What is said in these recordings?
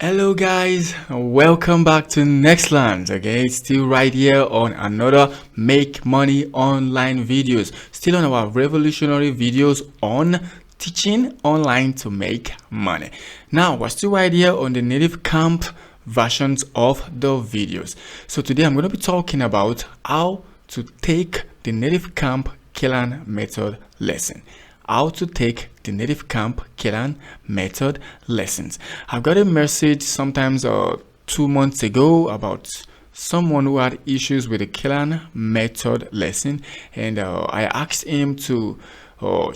Hello guys, welcome back to Nextland. Okay, it's still right here on another Make Money Online videos. Still on our revolutionary videos on teaching online to make money. Now we're still right here on the Nativecamp versions of the videos. So today I'm going to be talking about how to take the Nativecamp Callan method lesson. How to take the Nativecamp Callan method lessons. I've got a message sometimes 2 months ago about someone who had issues with the Callan method lesson, and I asked him to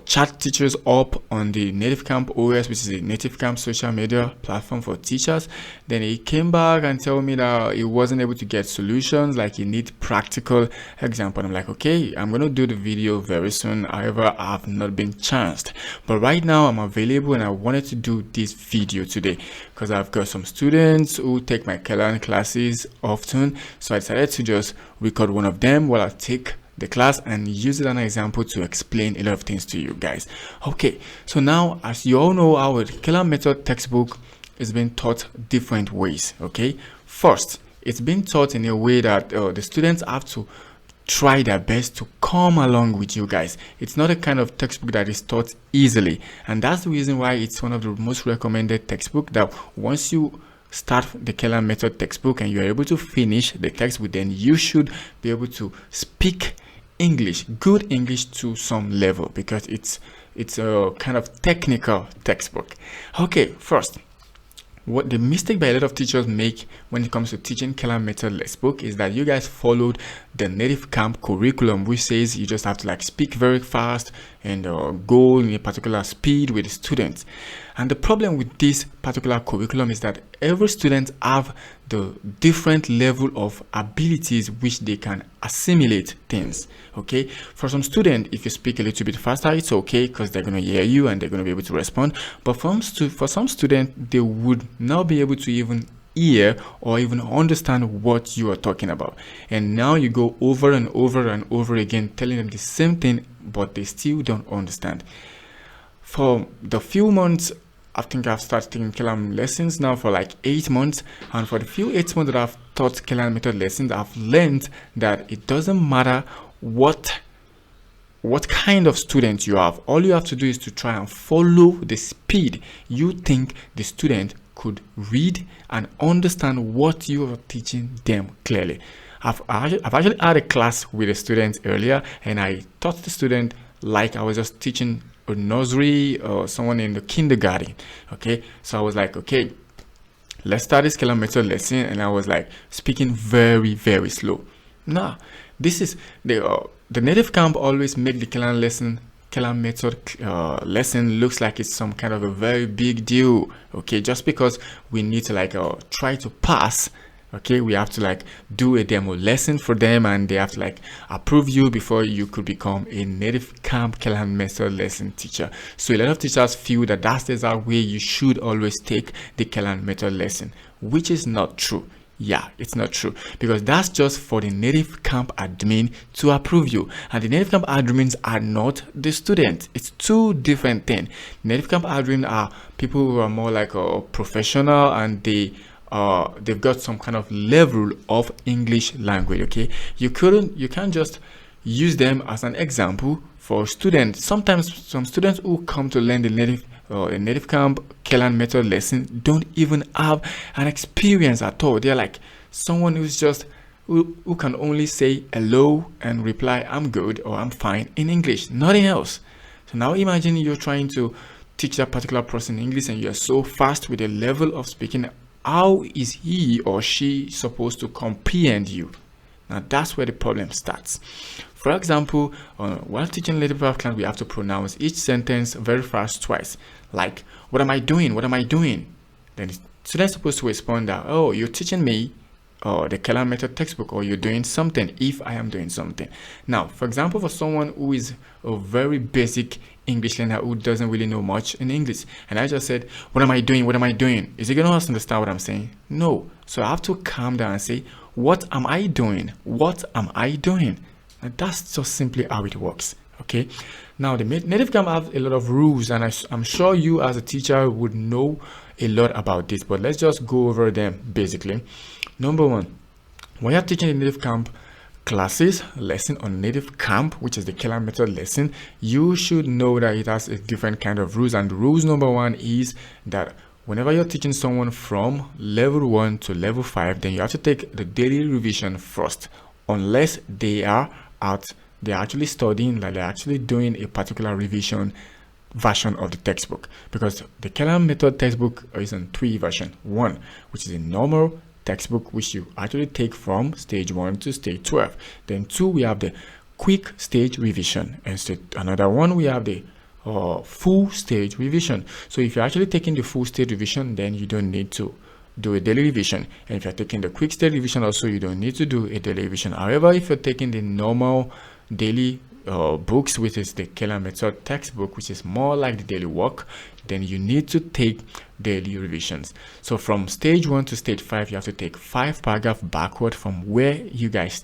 chat teachers up on the Nativecamp OS, which is a Nativecamp social media platform for teachers. Then he came back and told me that he wasn't able to get solutions, like he needs practical example. I'm like, okay, I'm gonna do the video very soon. However, I have not been chanced, but right now I'm available and I wanted to do this video today because I've got some students who take my Callan classes often, so I decided to just record one of them while I take the class and use it as an example to explain a lot of things to you guys. Okay, so now as you all know, our Callan method textbook is being taught different ways. Okay, first, it's been taught in a way that the students have to try their best to come along with you guys. It's not a kind of textbook that is taught easily, and that's the reason why it's one of the most recommended textbook. That once you start the Callan method textbook and you're able to finish the textbook, then you should be able to speak English, good English to some level, because it's a kind of technical textbook. Okay, first, what the mistake by a lot of teachers make when it comes to teaching Callan method textbook is that you guys followed the Nativecamp curriculum, which says you just have to like speak very fast and go in a particular speed with the students. And the problem with this particular curriculum is that every student have the different level of abilities which they can assimilate things. Okay, for some student, if you speak a little bit faster, it's okay because they're going to hear you and they're going to be able to respond. But for some student, they would not be able to even hear or even understand what you are talking about, and now you go over and over and over again telling them the same thing, but they still don't understand. For the few months, I think I've started taking Callan lessons now for like 8 months, and for the few 8 months that I've taught Callan method lessons, I've learned that it doesn't matter what kind of student you have. All you have to do is to try and follow the speed you think the student could read and understand what you are teaching them clearly. I've actually had a class with a student earlier, and I taught the student like I was just teaching a nursery or someone in the kindergarten. Okay, so I was like, okay, let's start this Callan method lesson, and I was like speaking very, very slow. Now, this is the Nativecamp always make the Callan method lesson looks like it's some kind of a very big deal. Okay, just because we need to like try to pass. Okay, we have to like do a demo lesson for them, and they have to like approve you before you could become a Nativecamp Callan method lesson teacher. So a lot of teachers feel that that's the exact way you should always take the Callan method lesson, which is not true. Yeah, it's not true, because that's just for the Nativecamp admin to approve you, and the Nativecamp admins are not the student. It's two different things. Nativecamp admin are people who are more like a professional, and they've got some kind of level of English language. Okay, you can't just use them as an example for students. Sometimes some students who come to learn the Nativecamp Callan method lesson don't even have an experience at all. They're like someone who's just who can only say hello and reply I'm good or I'm fine in English, nothing else. So now imagine you're trying to teach that particular person English and you're so fast with the level of speaking. How is he or she supposed to comprehend you? Now that's where the problem starts. For example, while teaching Nativecamp class, we have to pronounce each sentence very fast twice. Like, what am I doing? What am I doing? Then the student's supposed to respond that, oh, you're teaching me the Callan method textbook, or you're doing something if I am doing something. Now, for example, for someone who is a very basic English learner who doesn't really know much in English, and I just said, what am I doing? What am I doing? Is he going to understand what I'm saying? No. So I have to calm down and say, what am I doing? What am I doing? And that's just simply how it works. Okay, now the Nativecamp have a lot of rules, and I'm sure you as a teacher would know a lot about this, but let's just go over them basically. Number one, when you're teaching a Nativecamp classes lesson on Nativecamp, which is the Callan method lesson, you should know that it has a different kind of rules. And rules number one is that whenever you're teaching someone from level 1 to level 5, then you have to take the daily revision first, unless they are they're actually studying, like they're actually doing a particular revision version of the textbook, because the Callan method textbook is in 3 versions. One, which is a normal textbook, which you actually take from stage 1 to stage 12. Then 2, we have the quick stage revision, and another one, we have the full stage revision. So if you're actually taking the full stage revision, then you don't need to do a daily revision, and if you're taking the quick stage revision also, you don't need to do a daily revision. However, if you're taking the normal daily books, which is the Callan method textbook, which is more like the daily work, then you need to take daily revisions. So from stage 1 to stage 5, you have to take 5 paragraphs backward from where you guys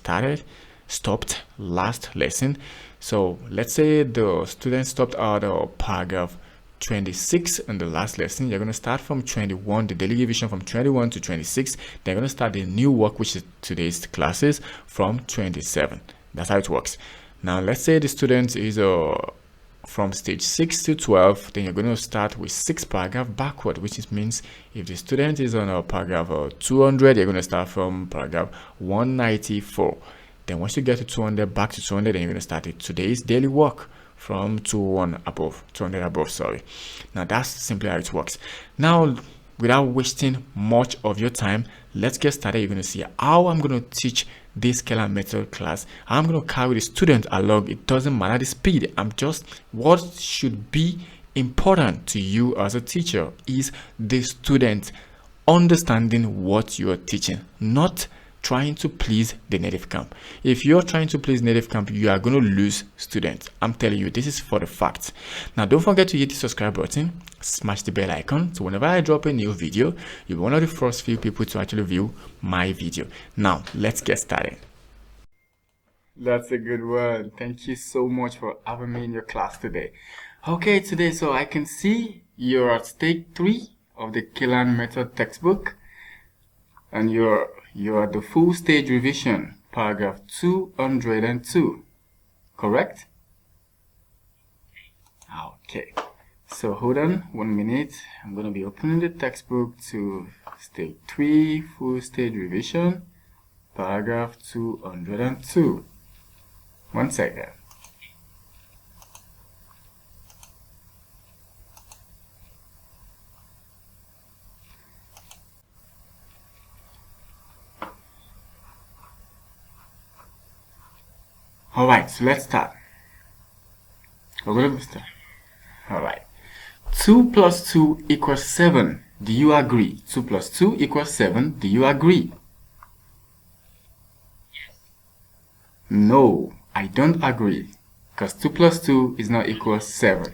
stopped last lesson. So let's say the student stopped at paragraph 26 in the last lesson. You're going to start from 21, the daily revision from 21 to 26. They're going to start the new work, which is today's classes, from 27. That's how it works. Now let's say the student is from stage 6 to 12, then you're going to start with 6 paragraphs backward, which means if the student is on paragraph 200, you're going to start from paragraph 194. Then once you get to 200, back to 200, then you're going to start today's daily work from 200 above, sorry. Now that's simply how it works. Now, without wasting much of your time, let's get started. You're going to see how I'm going to teach this Callan method class. I'm going to carry the student along. It doesn't matter the speed. What should be important to you as a teacher is the student understanding what you are teaching, not trying to please the Nativecamp. If you're trying to please Nativecamp, you are going to lose students. I'm telling you, this is for the fact. Now, don't forget to hit the subscribe button, smash the bell icon, so whenever I drop a new video, you'll be one of the first few people to actually view my video. Now, let's get started. That's a good one. Thank you so much for having me in your class today. Okay, today, so I can see you're at stage 3 of the Callan method textbook, and you're at the full stage revision, paragraph 202, correct? Okay, so hold on 1 minute. I'm going to be opening the textbook to stage 3, full stage revision, paragraph 202. 1 second. Alright, so let's start. We're going to start. Alright. 2 plus 2 equals 7. Do you agree? 2 plus 2 equals 7. Do you agree? Yes. No, I don't agree. Because 2 plus 2 is not equal 7.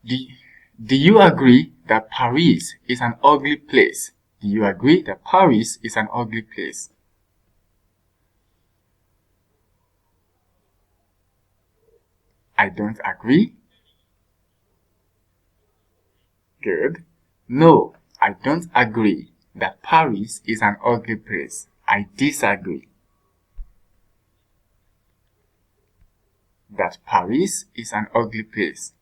Do you agree that Paris is an ugly place? Do you agree that Paris is an ugly place? I don't agree. Good. No, I don't agree that Paris is an ugly place. I disagree. That Paris is an ugly place.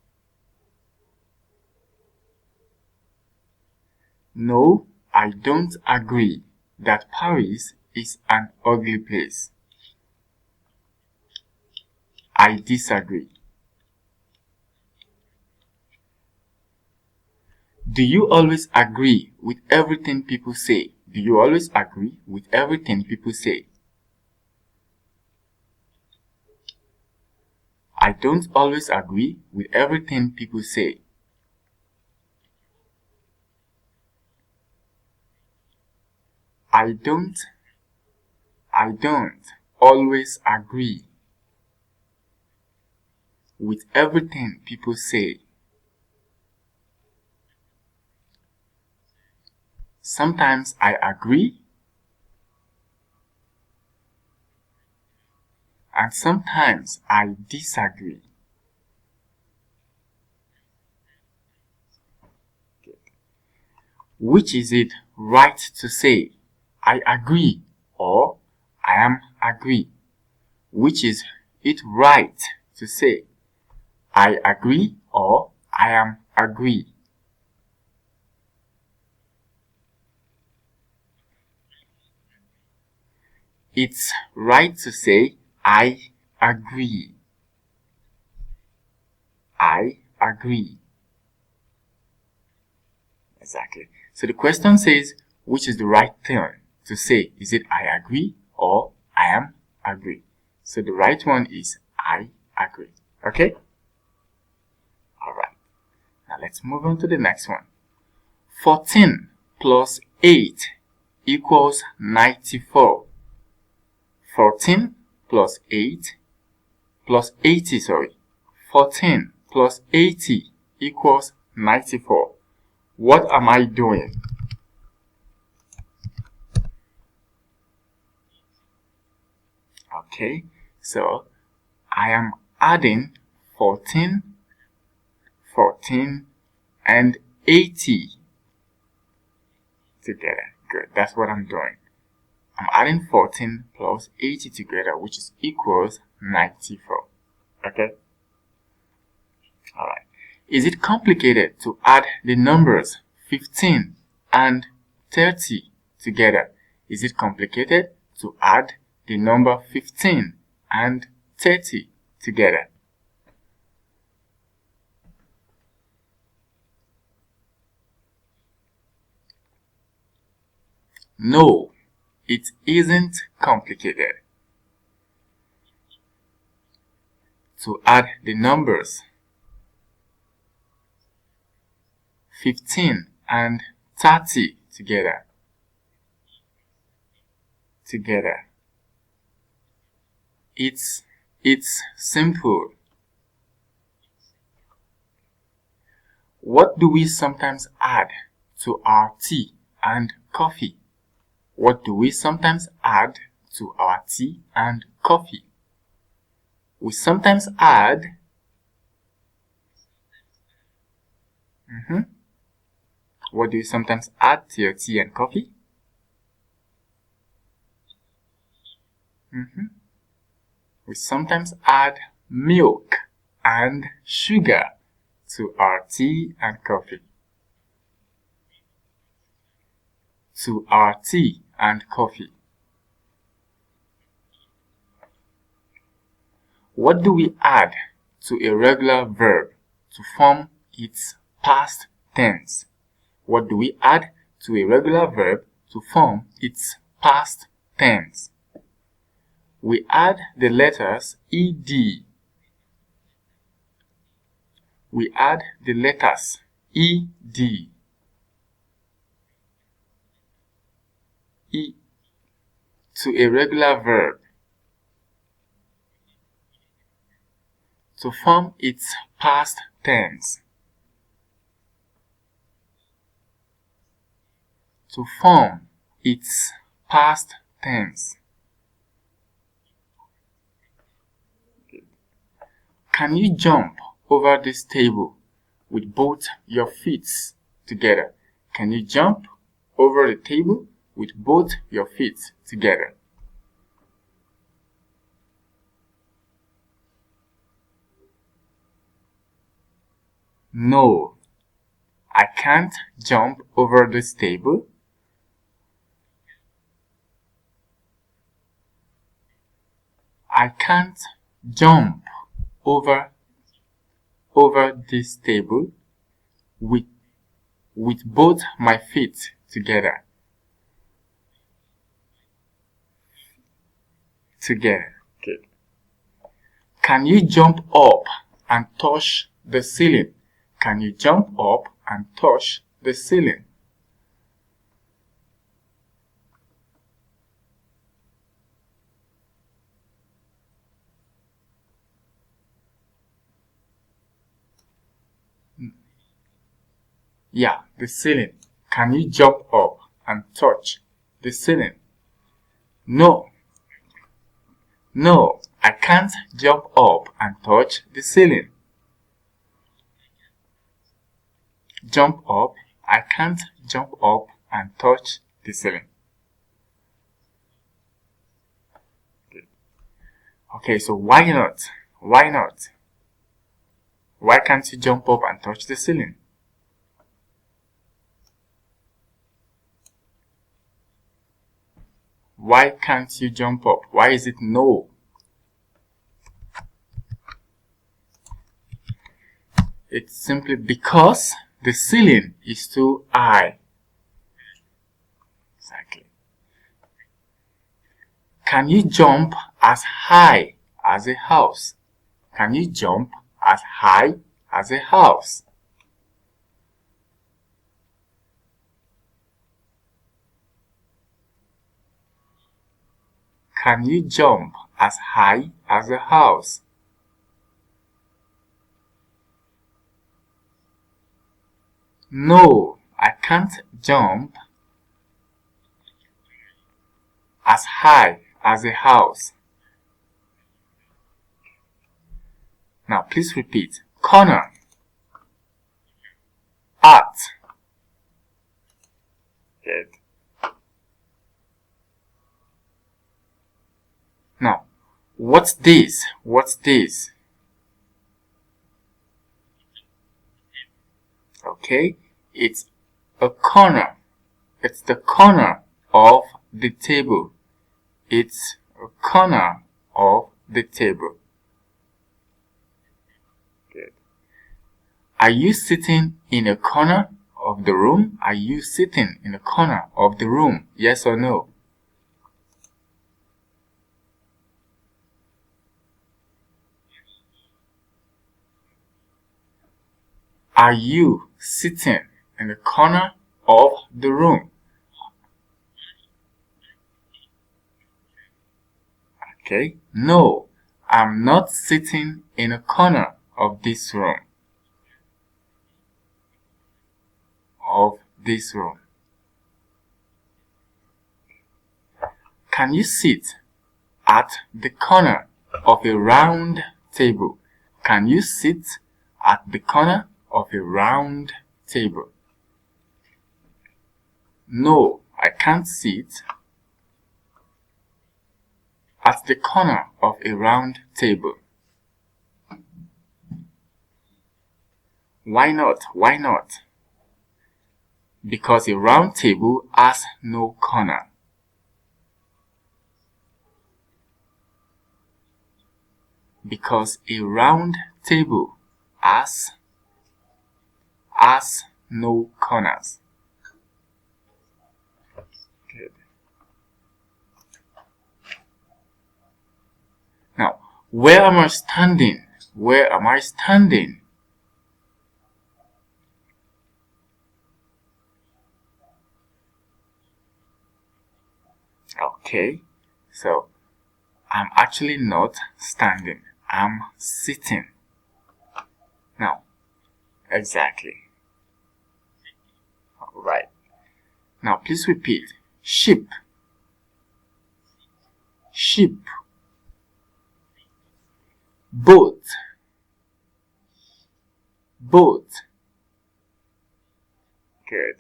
No, I don't agree that Paris is an ugly place. I disagree. Do you always agree with everything people say? Do you always agree with everything people say? I don't always agree with everything people say. I don't always agree with everything people say. Sometimes I agree, and sometimes I disagree. Which is it right to say? I agree or I am agree. Which is it right to say? I agree or I am agree. It's right to say I agree. I agree. Exactly. So the question says, which is the right thing to say? Is it I agree or I am agree? So the right one is I agree. Okay? Alright. Now let's move on to the next one. 14 plus 8 equals 94. 14 plus 8 plus 80, 14 plus 80 equals 94. What am I doing? Okay, so I am adding 14, 14, and 80 together. Good, that's what I'm doing. I'm adding 14 plus 80 together, which is equals 94. Okay? Alright. Is it complicated to add the numbers 15 and 30 together? Is it complicated to add the number 15 and 30 together? No, it isn't complicated to add the numbers 15 and 30 together. It's simple. What do we sometimes add to our tea and coffee? What do we sometimes add to our tea and coffee? We sometimes add What do you sometimes add to your tea and coffee? We sometimes add milk and sugar to our tea and coffee. What do we add to a regular verb to form its past tense? What do we add to a regular verb to form its past tense? We add the letters ed. We add the letters ed. To a regular verb to form its past tense. To form its past tense. Can you jump over this table with both your feet together? Can you jump over the table with both your feet together? No, I can't jump over this table. I can't jump over this table with both my feet together. Good. Can you jump up and touch the ceiling? Can you jump up and touch the ceiling? Yeah, the ceiling. Can you jump up and touch the ceiling? No, I can't jump up and touch the ceiling. Jump up I can't jump up and touch the ceiling. Okay, so why not? Why not? Why can't you jump up and touch the ceiling? Why can't you jump up? Why is it no? It's simply because the ceiling is too high. Exactly. Can you jump as high as a house? Can you jump as high as a house? Can you jump as high as a house? No, I can't jump as high as a house. Now please repeat. Corner, at. Good. Now, what's this? What's this? Okay, it's a corner. It's the corner of the table. It's a corner of the table. Good. Are you sitting in a corner of the room? Are you sitting in a corner of the room? Yes or no? Are you sitting in the corner of the room? Okay. No, I'm not sitting in a corner of this room. Of this room. Can you sit at the corner of a round table? Can you sit at the corner of a round table? No, I can't sit at the corner of a round table. Why not? Why not? Because a round table has no corner. Because a round table has no corners. Good. Now, where am I standing? Where am I standing? Okay, so I'm actually not standing. I'm sitting. Now, exactly. Alright. Now, please repeat. Sheep. Sheep. Boat. Boat. Good.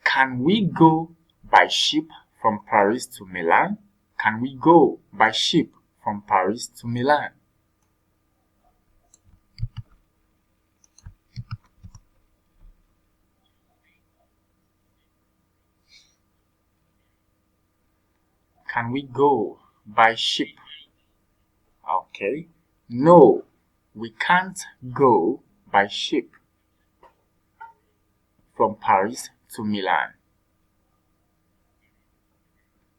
Can we go by ship from Paris to Milan? Can we go by ship from Paris to Milan? Can we go by ship? Okay. No, we can't go by ship from Paris to Milan.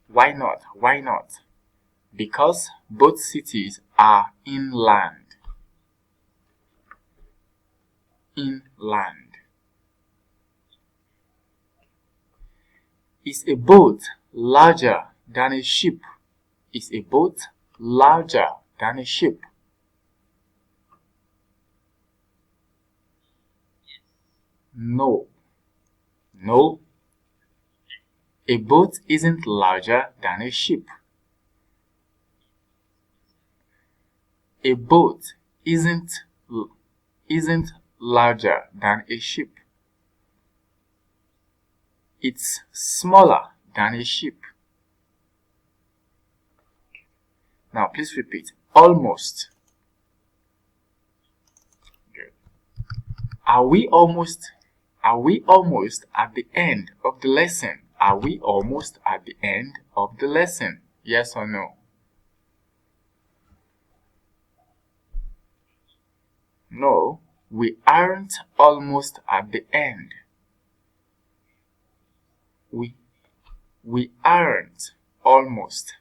Why not? Why not? Because both cities are inland. Inland. Is a boat larger than a ship? Is a boat larger than a ship? No. No. A boat isn't larger than a ship. A boat isn't larger than a ship. It's smaller than a sheep. Now please repeat. Almost. Good. Are we almost at the end of the lesson? Are we almost at the end of the lesson? Yes or no? No, we aren't almost at the end. We aren't almost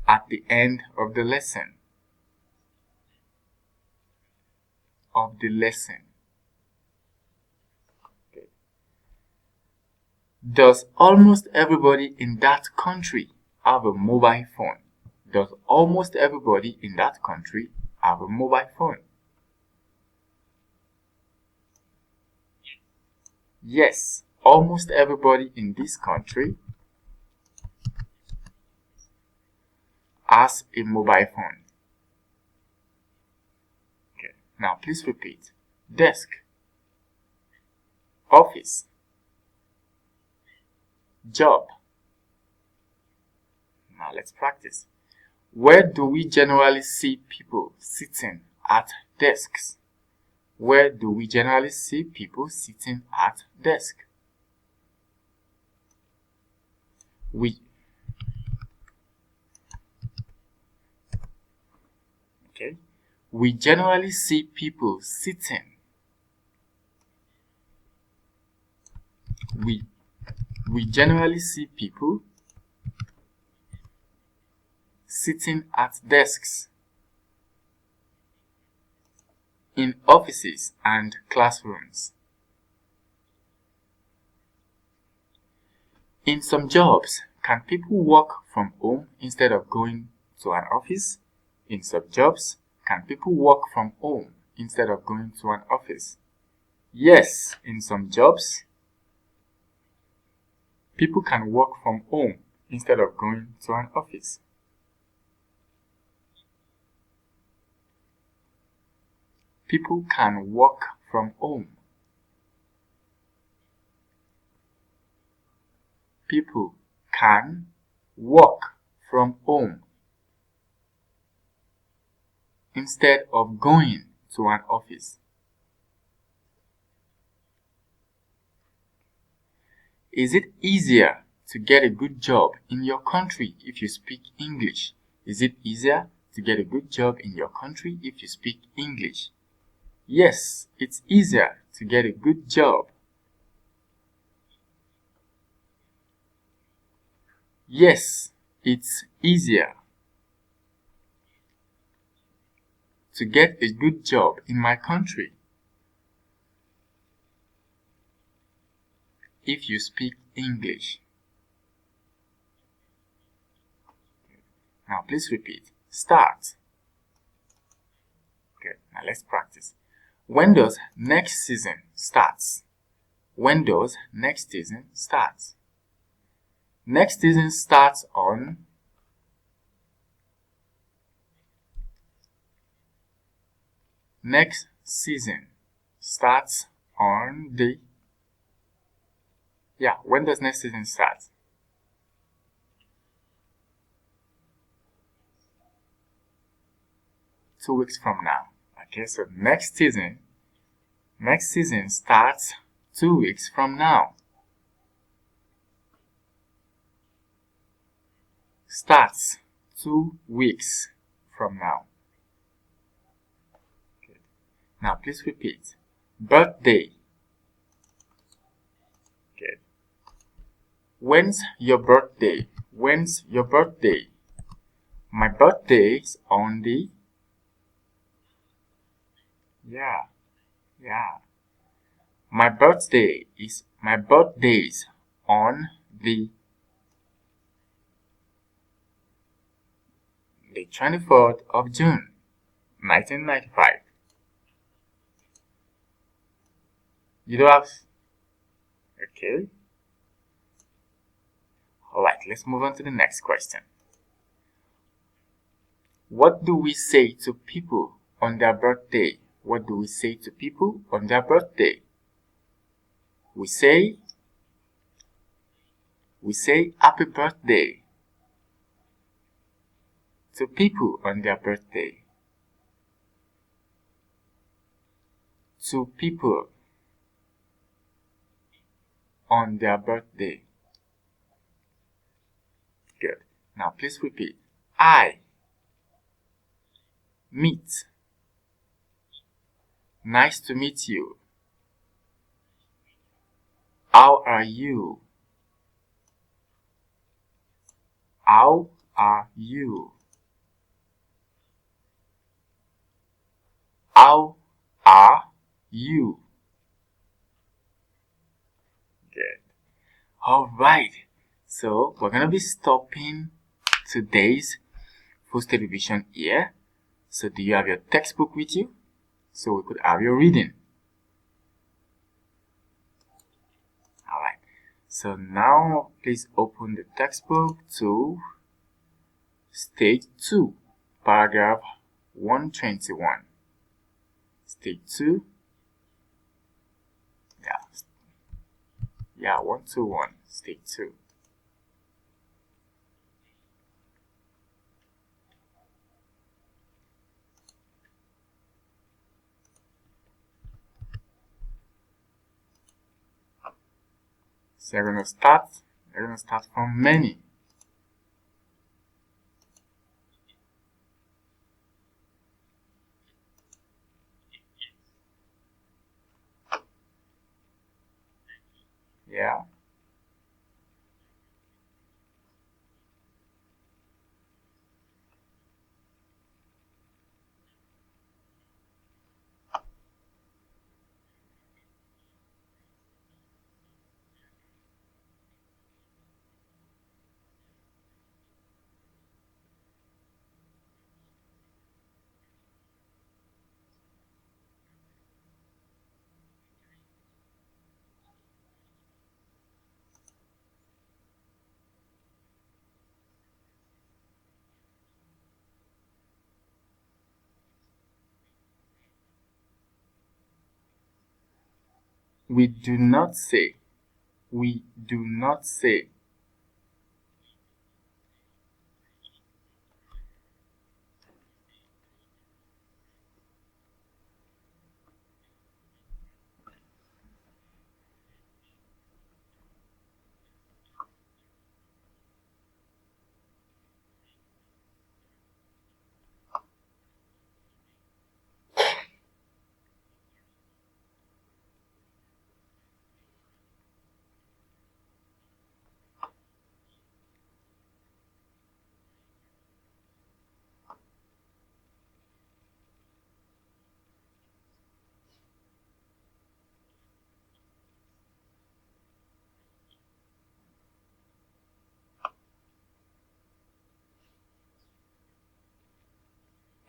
at the end of the lesson. Okay. Does almost everybody in that country have a mobile phone? Does almost everybody in that country have a mobile phone? Yes, almost everybody in this country has a mobile phone. Okay. Now please repeat. Desk, office, job. Now let's practice. Where do we generally see people sitting at desks? Where do we generally see people sitting at desk? We generally see people sitting. We generally see people sitting at desks in offices and classrooms. In some jobs, can people work from home instead of going to an office? In some jobs, can people work from home instead of going to an office? Yes, in some jobs, people can work from home instead of going to an office. People can work from home. People can work from home instead of going to an office. Is it easier to get a good job in your country if you speak English? Is it easier to get a good job in your country if you speak English? Yes, it's easier to get a good job. Yes, it's easier to get a good job in my country if you speak English. Now please repeat. Start. Okay, now let's practice. When does next season starts? When does next season starts? Next season starts on next season starts on the when does next season start? Two weeks from now. Okay, so next season starts 2 weeks from now. Starts 2 weeks from now. Okay. Now please repeat. Birthday. Okay. When's your birthday? When's your birthday? My birthday's on the My birthday's on the 24th of June, 1995. You don't have... Okay. Alright, let's move on to the next question. What do we say to people on their birthday? What do we say to people on their birthday? We say we say happy birthday to people on their birthday. To people on their birthday. Good. Now please repeat. I meet. Nice to meet you. How are you? How are you? How are you? Good. Alright. So we're gonna be stopping today's full step revision here. So do you have your textbook with you? So we could have your reading. Alright. So now please open the textbook to Stage 2, paragraph 121. Stage 2. Yeah, 121, Stage 2. So we're gonna start from many. Yeah. We do not say. We do not say.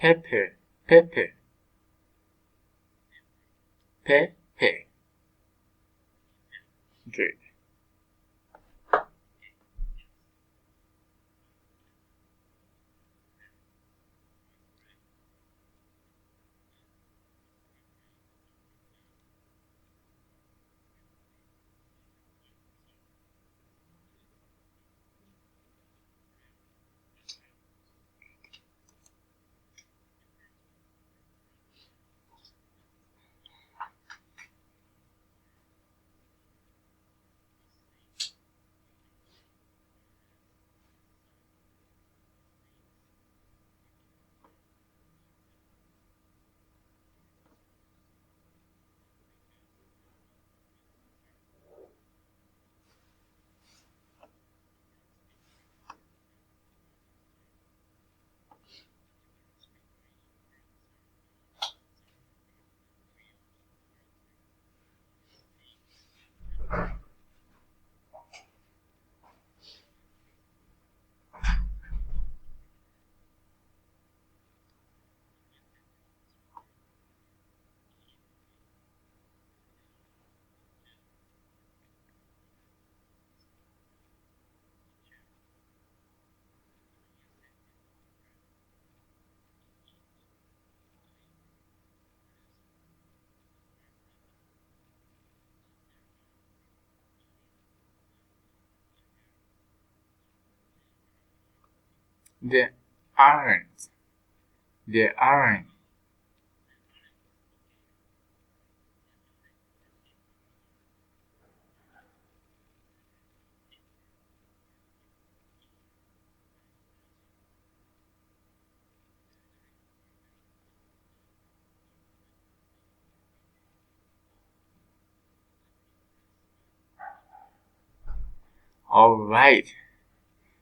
Pepper, pepper, pepper. Good. They aren't. They aren't. All right.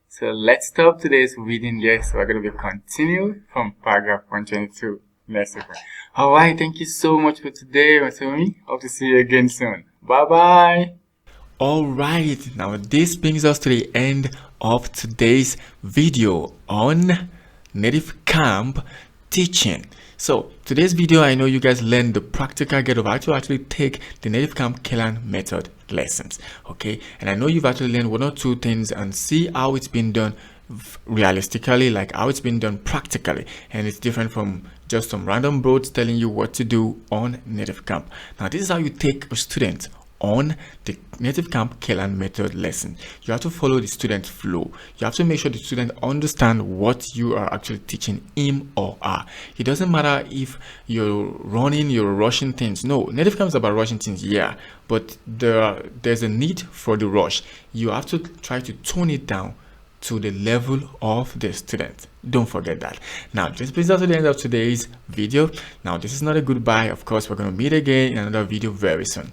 So let's stop today's reading here. So we're going to be continuing from paragraph 122 next week. All right. Thank you so much for today, Masumi. Hope to see you again soon. Bye bye. All right. Now this brings us to the end of today's video on Nativecamp teaching. So today's video, I know you guys learned the practical get of how to actually take the Nativecamp Callan method lessons. Okay, and I know you've actually learned one or two things and see how it's been done realistically, like how it's been done practically, and it's different from just some random boards telling you what to do on Nativecamp. Now this is how you take a student on the Nativecamp Callan method lesson. You have to follow the student flow. You have to make sure the student understand what you are actually teaching him or her. It doesn't matter if you're rushing things. No, Nativecamp is about rushing things, yeah, but there's a need for the rush. You have to try to tone it down to the level of the student. Don't forget that. Now this brings us to the end of today's video. Now this is not a goodbye. Of course, we're going to meet again in another video very soon.